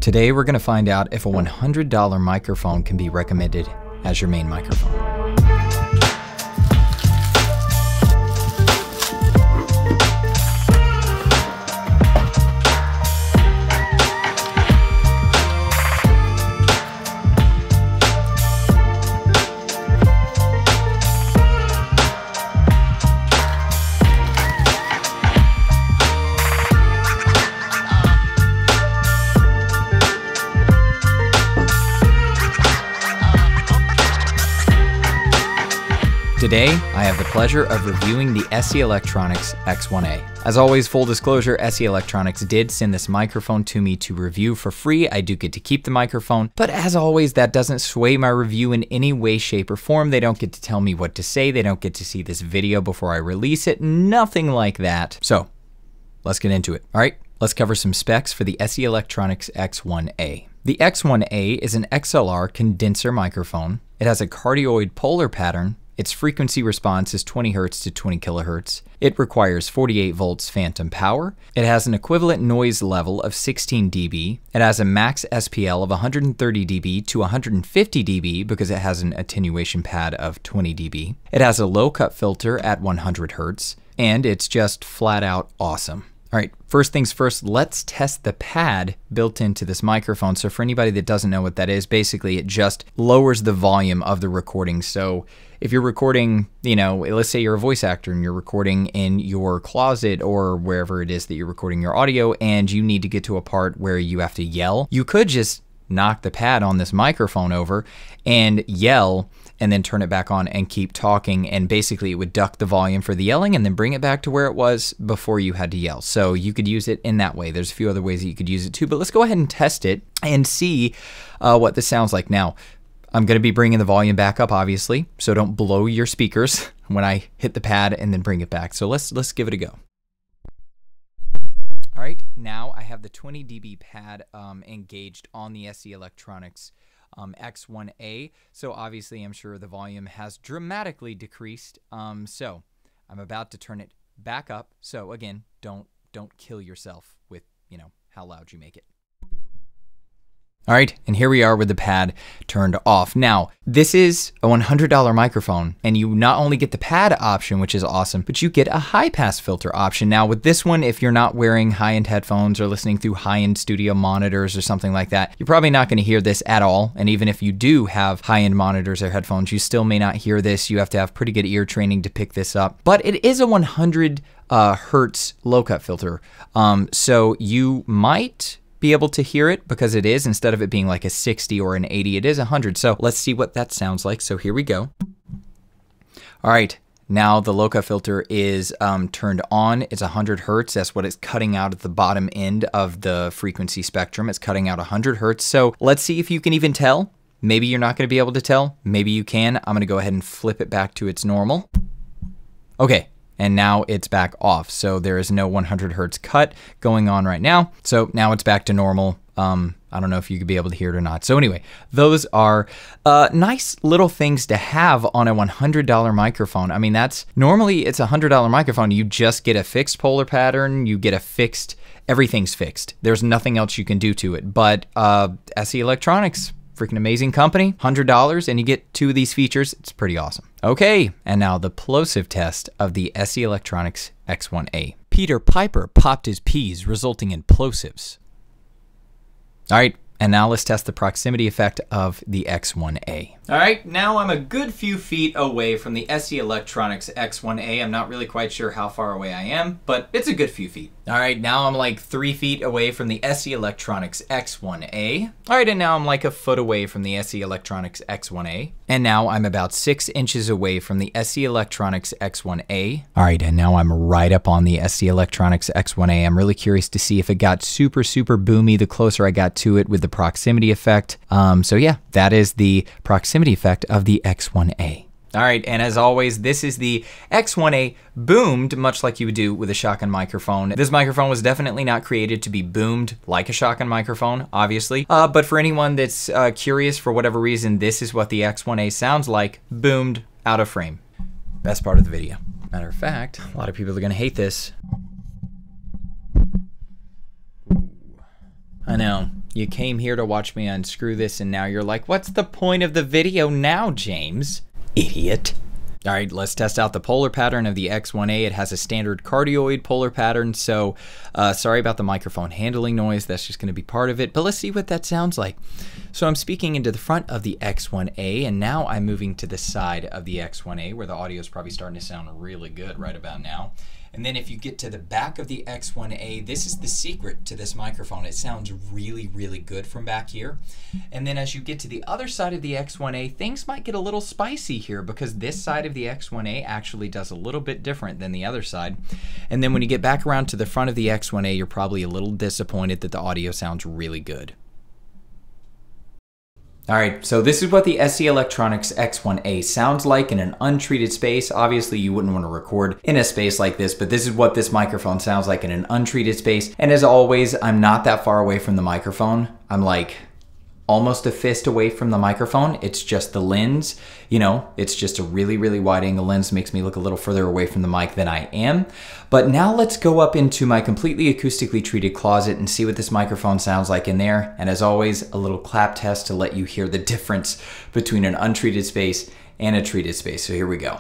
Today we're going to find out if a $100 microphone can be recommended as your main microphone. Today, I have the pleasure of reviewing the SE Electronics X1A. As always, full disclosure, SE Electronics did send this microphone to me to review for free. I do get to keep the microphone, but as always, that doesn't sway my review in any way, shape, or form. They don't get to tell me what to say. They don't get to see this video before I release it. Nothing like that. So, let's get into it. All right, let's cover some specs for the SE Electronics X1A. The X1A is an XLR condenser microphone. It has a cardioid polar pattern. Its frequency response is 20 Hz to 20 kHz. It requires 48 volts phantom power. It has an equivalent noise level of 16 dB. It has a max SPL of 130 dB to 150 dB because it has an attenuation pad of 20 dB. It has a low cut filter at 100 Hz, and it's just flat out awesome. All right, first things first, let's test the pad built into this microphone. So for anybody that doesn't know what that is, basically it just lowers the volume of the recording. So if you're recording, let's say you're a voice actor and you're recording in your closet or wherever it is that you're recording your audio and you need to get to a part where you have to yell, you could just knock the pad on this microphone over and yell and then turn it back on and keep talking, and basically it would duck the volume for the yelling and then bring it back to where it was before you had to yell. So you could use it in that way. There's a few other ways that you could use it too, but let's go ahead and test it and see what this sounds like. Now, I'm going to be bringing the volume back up, obviously, so don't blow your speakers when I hit the pad and then bring it back. So let's give it a go. All right, now I have the 20 dB pad engaged on the SE Electronics X1A. So obviously I'm sure the volume has dramatically decreased. So I'm about to turn it back up. So again, don't kill yourself with, how loud you make it. All right, and here we are with the pad turned off. Now, this is a $100 microphone, and you not only get the pad option, which is awesome, but you get a high-pass filter option. Now, with this one, if you're not wearing high-end headphones or listening through high-end studio monitors or something like that, you're probably not gonna hear this at all. And even if you do have high-end monitors or headphones, you still may not hear this. You have to have pretty good ear training to pick this up. But it is a 100 Hertz low-cut filter. So you might be able to hear it because it is, instead of it being like a 60 or an 80, it is 100. So let's see what that sounds like. So here we go. All right, now the low-cut filter is turned on. It's 100 Hertz. That's what it's cutting out at the bottom end of the frequency spectrum. It's cutting out 100 Hertz. So let's see if you can even tell. Maybe you're not gonna be able to tell. Maybe you can. I'm gonna go ahead and flip it back to its normal. Okay. And now it's back off. So there is no 100 Hertz cut going on right now. So now it's back to normal. I don't know if you could be able to hear it or not. So anyway, those are nice little things to have on a $100 microphone. I mean, normally it's a $100 microphone. You just get a fixed polar pattern. You get everything's fixed. There's nothing else you can do to it. But SE Electronics, freaking amazing company, $100, and you get two of these features. It's pretty awesome. Okay, and now the plosive test of the SE Electronics X1A. Peter Piper popped his peas, resulting in plosives. All right, and now let's test the proximity effect of the X1A. All right, now I'm a good few feet away from the SE Electronics X1A. I'm not really quite sure how far away I am, but it's a good few feet. All right, now I'm like 3 feet away from the SE Electronics X1A. All right, and now I'm like a foot away from the SE Electronics X1A. And now I'm about 6 inches away from the SE Electronics X1A. All right, and now I'm right up on the SE Electronics X1A. I'm really curious to see if it got super, super boomy the closer I got to it with the proximity effect. So yeah, that is the proximity effect of the X1A. All right, and as always, this is the X1A boomed, much like you would do with a shotgun microphone. This microphone was definitely not created to be boomed like a shotgun microphone, obviously. But for anyone that's curious, for whatever reason, this is what the X1A sounds like, boomed out of frame. Best part of the video. Matter of fact, a lot of people are gonna hate this. I know. You came here to watch me unscrew this, and now you're like, what's the point of the video now, James? Idiot. All right, let's test out the polar pattern of the X1A. It has a standard cardioid polar pattern, so sorry about the microphone handling noise. That's just going to be part of it, but let's see what that sounds like. So I'm speaking into the front of the X1A, and now I'm moving to the side of the X1A, where the audio is probably starting to sound really good right about now. And then if you get to the back of the X1A, this is the secret to this microphone. It sounds really, really good from back here. And then as you get to the other side of the X1A, things might get a little spicy here because this side of the X1A actually does a little bit different than the other side. And then when you get back around to the front of the X1A, you're probably a little disappointed that the audio sounds really good. Alright, so this is what the SE Electronics X1A sounds like in an untreated space. Obviously, you wouldn't want to record in a space like this, but this is what this microphone sounds like in an untreated space. And as always, I'm not that far away from the microphone. I'm like almost a fist away from the microphone. It's just the lens, you know, it's just a really, really wide angle lens, makes me look a little further away from the mic than I am. But now let's go up into my completely acoustically treated closet and see what this microphone sounds like in there. And as always, a little clap test to let you hear the difference between an untreated space and a treated space. So here we go.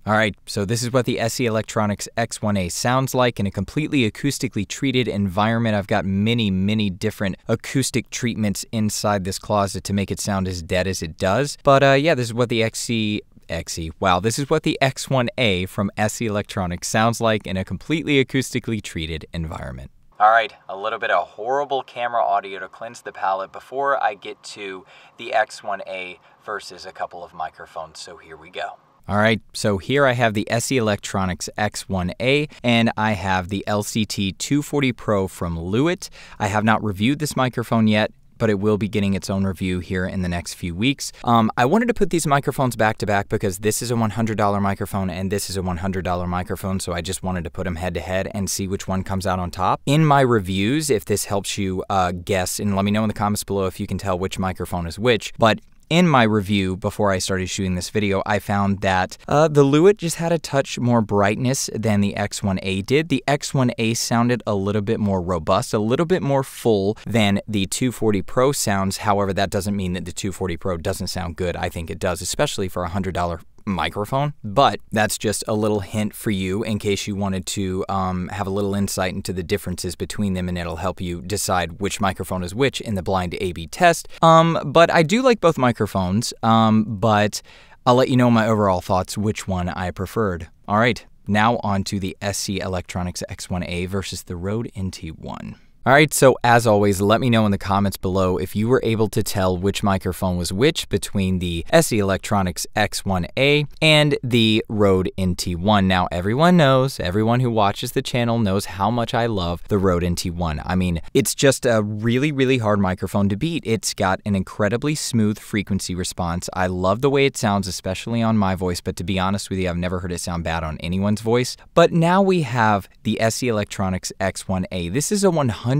Alright, so this is what the SE Electronics X1A sounds like in a completely acoustically treated environment. I've got many, many different acoustic treatments inside this closet to make it sound as dead as it does. But yeah, this is what the this is what the X1A from SE Electronics sounds like in a completely acoustically treated environment. Alright, a little bit of horrible camera audio to cleanse the palate before I get to the X1A versus a couple of microphones, so here we go. Alright, so here I have the SE Electronics X1A, and I have the LCT 240 Pro from Lewitt. I have not reviewed this microphone yet, but it will be getting its own review here in the next few weeks. I wanted to put these microphones back to back because this is a $100 microphone and this is a $100 microphone, so I just wanted to put them head to head and see which one comes out on top. In my reviews, if this helps you guess, and let me know in the comments below if you can tell which microphone is which, but in my review, before I started shooting this video, I found that the Lewitt just had a touch more brightness than the X1A did. The X1A sounded a little bit more robust, a little bit more full than the 240 Pro sounds. However, that doesn't mean that the 240 Pro doesn't sound good. I think it does, especially for a $100 microphone, but that's just a little hint for you in case you wanted to have a little insight into the differences between them, and it'll help you decide which microphone is which in the blind A/B test. But I do like both microphones, but I'll let you know my overall thoughts which one I preferred. All right, now on to the SE Electronics X1A versus the Rode NT1. Alright, so as always, let me know in the comments below if you were able to tell which microphone was which between the SE Electronics X1A and the Rode NT1. Now, everyone who watches the channel knows how much I love the Rode NT1. I mean, it's just a really, really hard microphone to beat. It's got an incredibly smooth frequency response. I love the way it sounds, especially on my voice, but to be honest with you, I've never heard it sound bad on anyone's voice. But now we have the SE Electronics X1A. This is a $100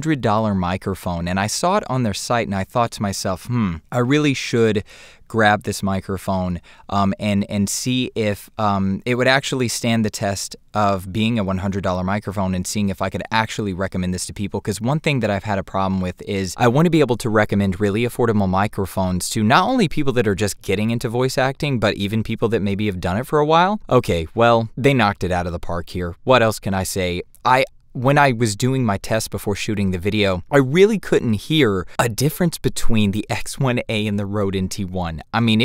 microphone, and I saw it on their site and I thought to myself, I really should grab this microphone and see if it would actually stand the test of being a $100 microphone and seeing if I could actually recommend this to people. Because one thing that I've had a problem with is I want to be able to recommend really affordable microphones to not only people that are just getting into voice acting, but even people that maybe have done it for a while. Okay, well, they knocked it out of the park here. What else can I say? When I was doing my test before shooting the video, I really couldn't hear a difference between the X1A and the Rode NT1. I mean,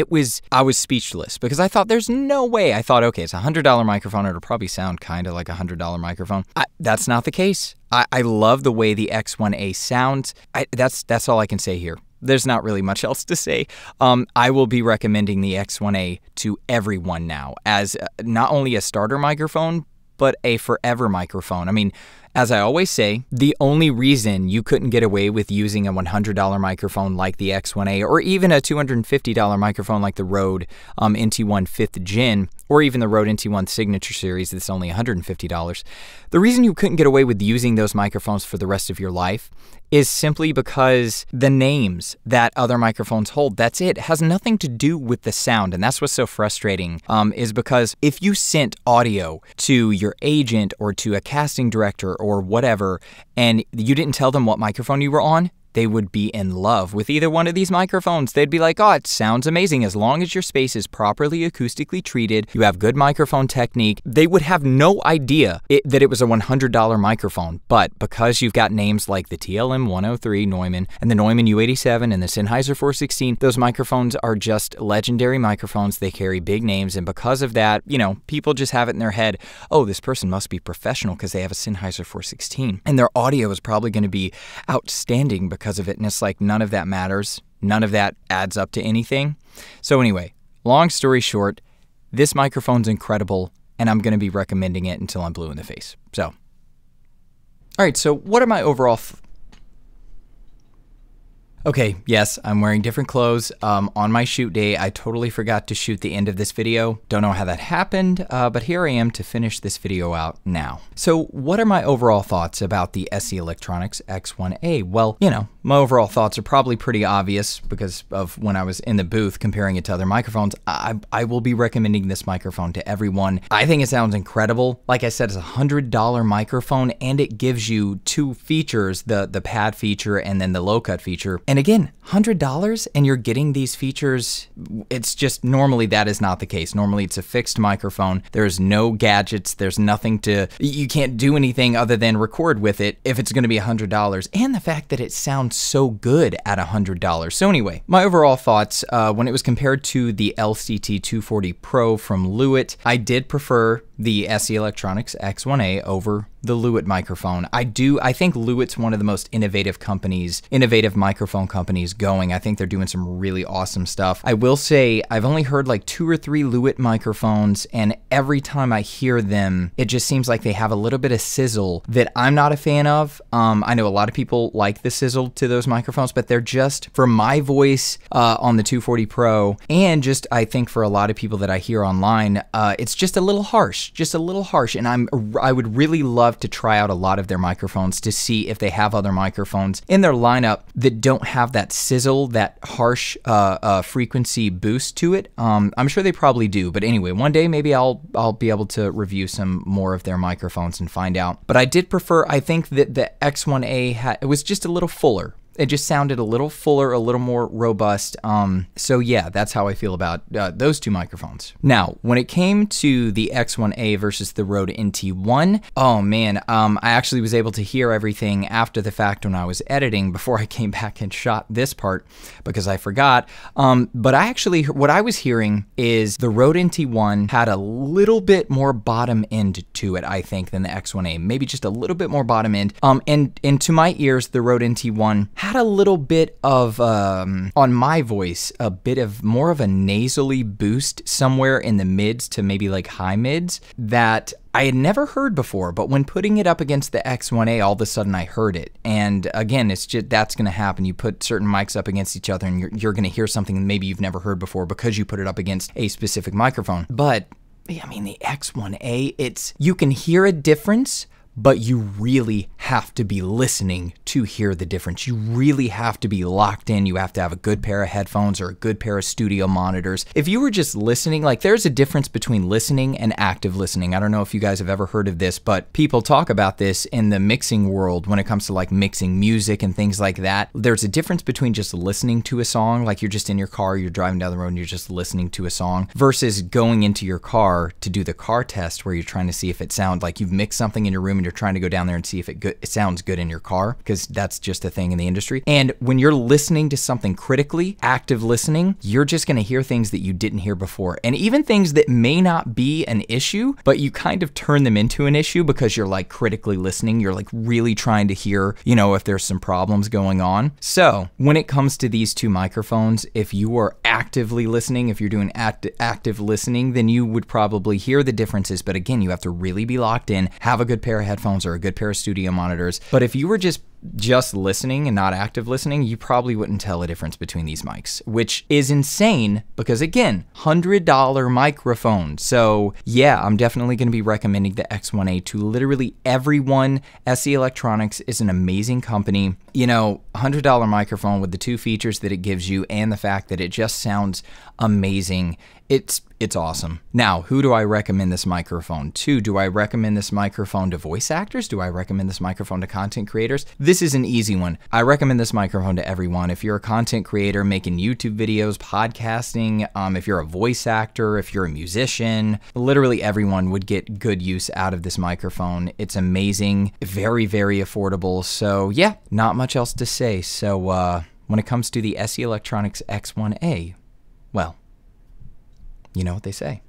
I was speechless because I thought there's no way. I thought, okay, it's a $100 microphone. It'll probably sound kind of like a $100 microphone. That's not the case. I love the way the X1A sounds. That's all I can say here. There's not really much else to say. I will be recommending the X1A to everyone now as not only a starter microphone, but a forever microphone. I mean, as I always say, the only reason you couldn't get away with using a $100 microphone like the X1A, or even a $250 microphone like the Rode NT1 5th Gen, or even the Rode NT1 Signature Series that's only $150, the reason you couldn't get away with using those microphones for the rest of your life is simply because the names that other microphones hold, that's it. It has nothing to do with the sound, and that's what's so frustrating, is because if you sent audio to your agent or to a casting director or whatever, and you didn't tell them what microphone you were on, they would be in love with either one of these microphones. They'd be like, oh, it sounds amazing. As long as your space is properly acoustically treated, you have good microphone technique. They would have no idea that it was a $100 microphone. But because you've got names like the TLM 103 Neumann and the Neumann U87 and the Sennheiser 416, those microphones are just legendary microphones. They carry big names. And because of that, you know, people just have it in their head, oh, this person must be professional because they have a Sennheiser 416. And their audio is probably going to be outstanding because of it, and it's like none of that matters. None of that adds up to anything. So anyway, long story short, this microphone's incredible, and I'm going to be recommending it until I'm blue in the face. So, all right, so what are my overall... Okay, yes, I'm wearing different clothes. On my shoot day, I totally forgot to shoot the end of this video. Don't know how that happened, but here I am to finish this video out now. So what are my overall thoughts about the SE Electronics X1A? Well, you know, my overall thoughts are probably pretty obvious because of when I was in the booth comparing it to other microphones. I will be recommending this microphone to everyone. I think it sounds incredible. Like I said, it's a $100 microphone, and it gives you two features, the pad feature and then the low cut feature. And again, $100 and you're getting these features. It's just, normally that is not the case. Normally it's a fixed microphone. There's no gadgets. There's nothing to, you can't do anything other than record with it if it's going to be $100. And the fact that it sounds so good at $100. So anyway, my overall thoughts, when it was compared to the LCT 240 Pro from Lewitt, I did prefer the SE Electronics X1A over the Lewitt microphone. I think Lewitt's one of the most innovative microphone companies going. I think they're doing some really awesome stuff. I will say I've only heard like 2 or 3 Lewitt microphones, and every time I hear them, it just seems like they have a little bit of sizzle that I'm not a fan of. I know a lot of people like the sizzle to those microphones, but they're just, for my voice on the 240 Pro, and just I think for a lot of people that I hear online, it's just a little harsh. And I would really love to try out a lot of their microphones to see if they have other microphones in their lineup that don't have that sizzle, that harsh frequency boost to it. I'm sure they probably do, but anyway, one day maybe I'll be able to review some more of their microphones and find out. But I did prefer, I think that the X1A it was just a little fuller. It just sounded a little fuller, a little more robust. So yeah, that's how I feel about those two microphones. Now, when it came to the X1A versus the Rode NT1, oh man, I actually was able to hear everything after the fact when I was editing before I came back and shot this part because I forgot. But what I was hearing is the Rode NT1 had a little bit more bottom end to it, I think, than the X1A. Maybe just a little bit more bottom end. And to my ears, the Rode NT1 had a little bit of, on my voice, a bit of more of a nasally boost somewhere in the mids to maybe like high mids that I had never heard before, but when putting it up against the X1A, all of a sudden I heard it. And again, it's just, that's going to happen. You put certain mics up against each other and you're going to hear something maybe you've never heard before because you put it up against a specific microphone. But I mean, the X1A, you can hear a difference, but you really have to be listening to hear the difference. You really have to be locked in. You have to have a good pair of headphones or a good pair of studio monitors. If you were just listening, like there's a difference between listening and active listening. I don't know if you guys have ever heard of this, but people talk about this in the mixing world when it comes to like mixing music and things like that. There's a difference between just listening to a song, like you're just in your car, you're driving down the road and you're just listening to a song, versus going into your car to do the car test where you're trying to see if it sounds like you've mixed something in your room and you're trying to go down there and see if it sounds good in your car, because that's just a thing in the industry. And when you're listening to something critically, active listening, you're just going to hear things that you didn't hear before. And even things that may not be an issue, but you kind of turn them into an issue because you're like critically listening. You're like really trying to hear, you know, if there's some problems going on. So when it comes to these two microphones, if you are actively listening, if you're doing active listening, then you would probably hear the differences. But again, you have to really be locked in, have a good pair of headphones are a good pair of studio monitors. But if you were just listening and not active listening, you probably wouldn't tell a difference between these mics, which is insane because, again, $100 microphone. So yeah, I'm definitely going to be recommending the X1A to literally everyone. SE Electronics is an amazing company. You know, $100 microphone with the 2 features that it gives you and the fact that it just sounds amazing. It's awesome. Now, who do I recommend this microphone to? Do I recommend this microphone to voice actors? Do I recommend this microphone to content creators? This is an easy one. I recommend this microphone to everyone. If you're a content creator making YouTube videos, podcasting, if you're a voice actor, if you're a musician, literally everyone would get good use out of this microphone. It's amazing, very, very affordable. So yeah, not much else to say. So when it comes to the SE Electronics X1A, well, you know what they say.